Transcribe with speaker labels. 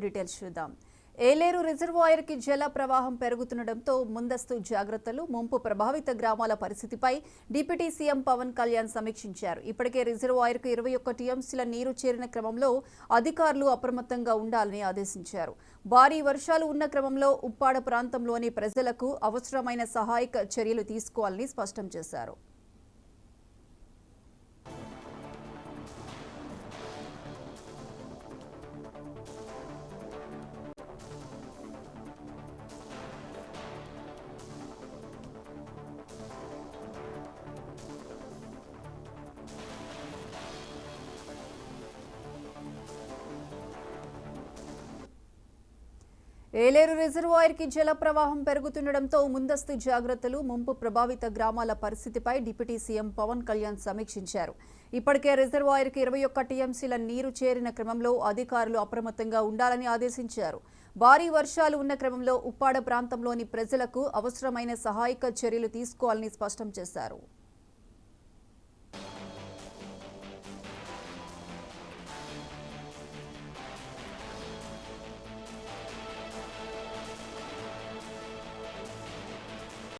Speaker 1: Details చూద్దాం. Yeleru reservoir కి జల ప్రవాహం పెరుగుతుండటంతో ముందస్తు జాగ్రత్తలు, ముంపు ప్రభావిత గ్రామాల పరిస్థితిపై డిప్యూటీ సీఎం పవన్ కళ్యాణ్ సమీక్షించారు. ఇప్పటికే రిజర్వాయర్ కు 21 టీఎంసీల నీరు చేరిన క్రమంలో అధికారులు అప్రమత్తంగా ఉండాలని ఆదేశించారు. భారీ వర్షాలు ఉన్న క్రమంలో ఉప్పాడ ప్రాంతంలోని ప్రజలకు అవసరమైన సహాయక చర్యలు తీసుకోవాలని స్పష్టం చేశారు. ఏలేరు రిజర్వాయర్ కి జల ప్రవాహం పెరుగుతుండటంతో ముందస్తు జాగ్రత్తలు, ముంపు ప్రభావిత గ్రామాల పరిస్థితిపై డిప్యూటీ సీఎం పవన్ కళ్యాణ్ సమీక్షించారు. ఇప్పటికే రిజర్వాయర్ కి 21 టీఎంసీల నీరు చేరిన క్రమంలో అధికారులు అప్రమత్తంగా ఉండాలని ఆదేశించారు. భారీ వర్షాలు ఉన్న క్రమంలో ఉప్పాడ ప్రాంతంలోని ప్రజలకు అవసరమైన సహాయక చర్యలు తీసుకోవాలని స్పష్టం చేశారు.